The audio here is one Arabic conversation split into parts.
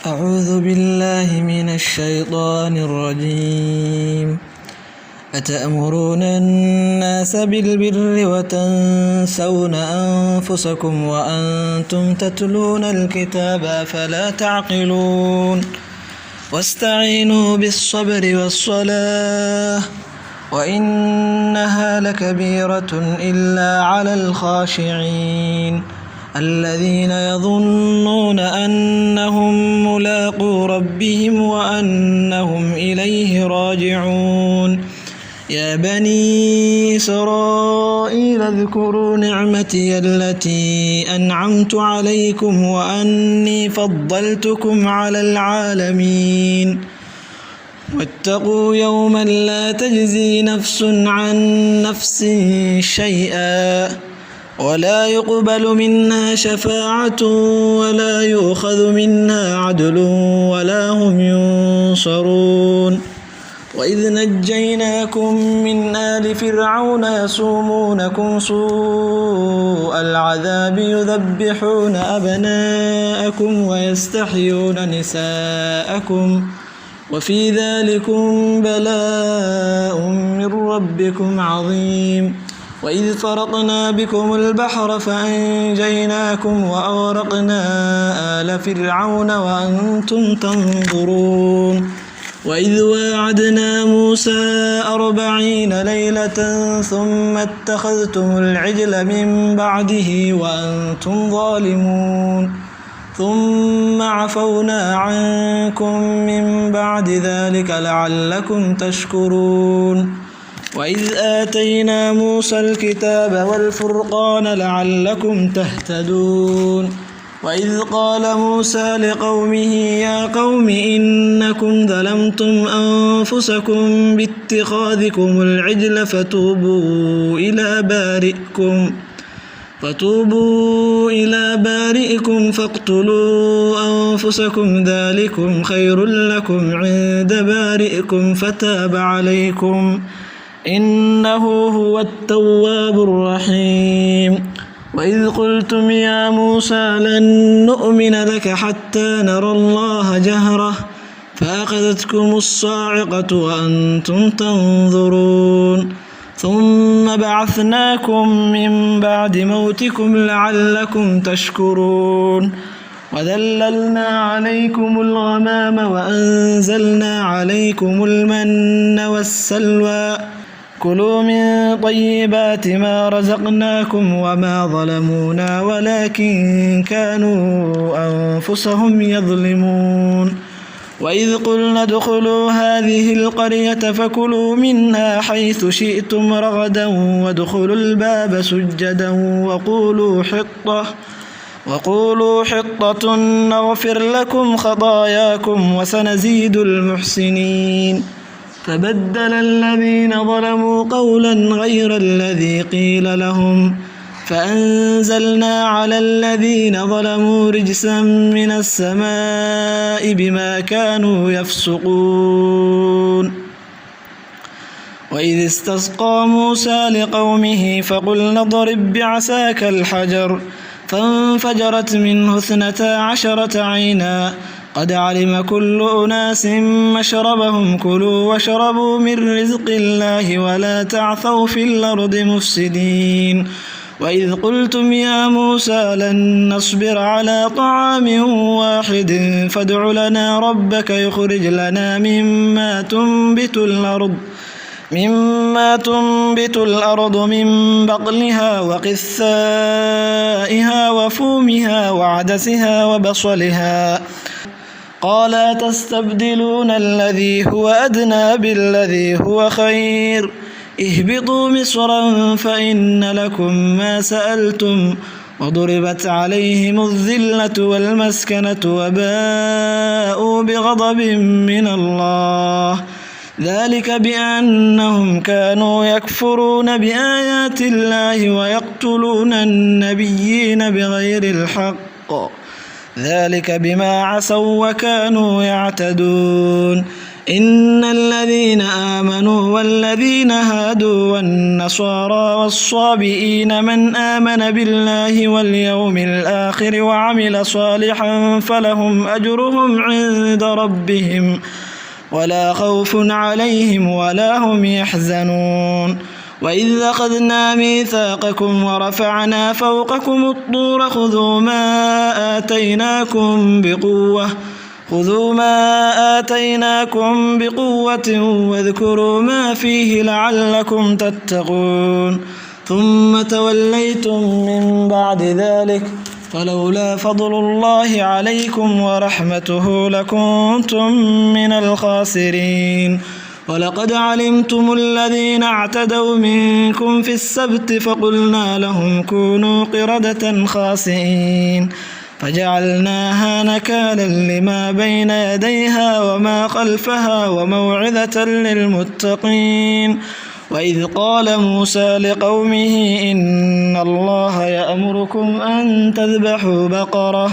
أعوذ بالله من الشيطان الرجيم. أتأمرون الناس بالبر وتنسون أنفسكم وأنتم تتلون الكتاب أفلا تعقلون واستعينوا بالصبر والصلاة وإنها لكبيرة إلا على الخاشعين الذين يظنون أنهم ملاقو ربهم وأنهم إليه راجعون. يا بني إسرائيل اذكروا نعمتي التي أنعمت عليكم وأني فضلتكم على العالمين واتقوا يوما لا تجزي نفس عن نفس شيئا ولا يقبل منها شفاعة ولا يؤخذ منها عدل ولا هم ينصرون. وإذ نجيناكم من آل فرعون يسومونكم سوء العذاب يذبحون أبناءكم ويستحيون نساءكم وفي ذلكم بلاء من ربكم عظيم. وإذ فرقنا بكم البحر فأنجيناكم وأغرقنا آل فرعون وأنتم تنظرون. وإذ واعدنا موسى 40 ليلة ثم اتخذتم العجل من بعده وأنتم ظالمون ثم عفونا عنكم من بعد ذلك لعلكم تشكرون. وإذ آتينا موسى الكتاب والفرقان لعلكم تهتدون. وإذ قال موسى لقومه يا قوم إنكم ظلمتم أنفسكم باتخاذكم العجل فتوبوا إلى بارئكم فاقتلوا أنفسكم ذلكم خير لكم عند بارئكم فتاب عليكم إنه هو التواب الرحيم. وإذ قلتم يا موسى لن نؤمن لك حتى نرى الله جهرة فأخذتكم الصاعقة وأنتم تنظرون ثم بعثناكم من بعد موتكم لعلكم تشكرون. وذللنا عليكم الغمام وأنزلنا عليكم المن والسلوى كلوا من طيبات ما رزقناكم وما ظلمونا ولكن كانوا أنفسهم يظلمون. وإذ قلنا ادخلوا هذه القرية فكلوا منها حيث شئتم رغدا وادخلوا الباب سجدا وقولوا حطة نغفر لكم خطاياكم وسنزيد المحسنين. فبدل الذين ظلموا قولا غير الذي قيل لهم فأنزلنا على الذين ظلموا رجسا من السماء بما كانوا يفسقون. وإذ استسقى موسى لقومه فقلنا اضرب بعصاك الحجر فانفجرت منه 12 عينا قد علم كل أناس مشربهم كلوا واشربوا من رزق الله ولا تعثوا في الأرض مفسدين. وإذ قلتم يا موسى لن نصبر على طعام واحد فادع لنا ربك يخرج لنا مما تنبت الأرض من بقلها وقثائها وفومها وعدسها وبصلها قال أتستبدلون الذي هو أدنى بالذي هو خير اهبطوا مصرا فإن لكم ما سألتم وضربت عليهم الذلة والمسكنة وباءوا بغضب من الله ذلك بأنهم كانوا يكفرون بآيات الله ويقتلون النبيين بغير الحق ذلك بما عصوا وكانوا يعتدون. إن الذين آمنوا والذين هادوا والنصارى والصابئين من آمن بالله واليوم الآخر وعمل صالحا فلهم أجرهم عند ربهم ولا خوف عليهم ولا هم يحزنون وإذ أخذنا ميثاقكم ورفعنا فوقكم الطور خذوا ما آتيناكم بقوة واذكروا ما فيه لعلكم تتقون ثم توليتم من بعد ذلك فلولا فضل الله عليكم ورحمته لكنتم من الخاسرين ولقد علمتم الذين اعتدوا منكم في السبت فقلنا لهم كونوا قردة خاسئين فجعلناها نكالا لما بين يديها وما خلفها وموعظة للمتقين وإذ قال موسى لقومه إن الله يأمركم أن تذبحوا بقرة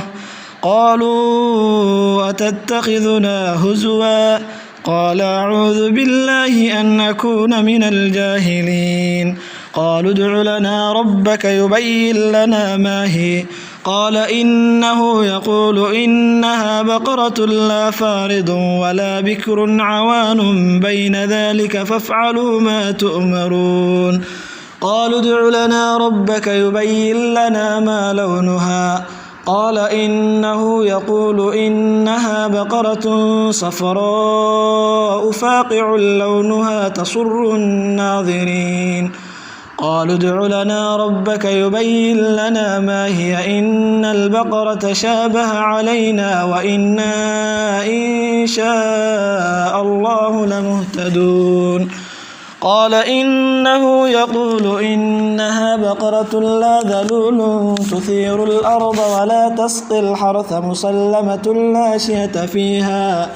قالوا أتتخذنا هزوا قال أعوذ بالله أن أكون من الجاهلين قالوا ادع لنا ربك يبين لنا ما هي قال إنه يقول إنها بقرة لا فارض ولا بكر عوان بين ذلك فافعلوا ما تؤمرون قالوا ادع لنا ربك يبين لنا ما لونها قال إنه يقول إنها بقرة صفراء فاقع لونها تسر الناظرين قالوا ادع لنا ربك يبين لنا ما هي إن البقرة شابه علينا وإنا إن شاء الله لمهتدون قال إنه يقول إنها بقرة لا ذلول تثير الأرض ولا تسقي الحرث مسلمة لا شية فيها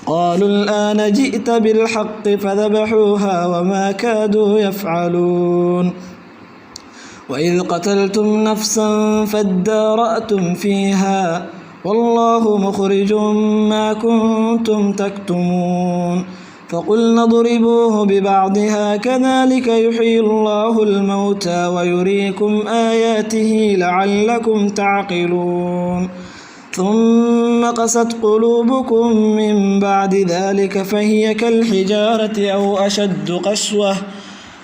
قالوا الآن جئت بالحق فذبحوها وما كادوا يفعلون وإذ قتلتم نفسا فادارأتم فيها والله مخرج ما كنتم تكتمون فقلنا اضربوه ببعضها كذلك يحيي الله الموتى ويريكم آياته لعلكم تعقلون ثم قست قلوبكم من بعد ذلك فهي كالحجارة أو أشد قسوة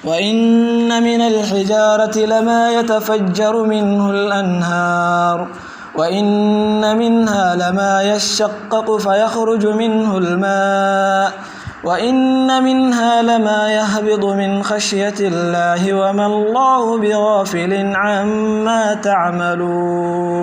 وإن من الحجارة لما يتفجر منه الأنهار وإن منها لما يشقق فيخرج منه الماء وإن منها لما يهبط من خشية الله وما الله بغافل عما تعملون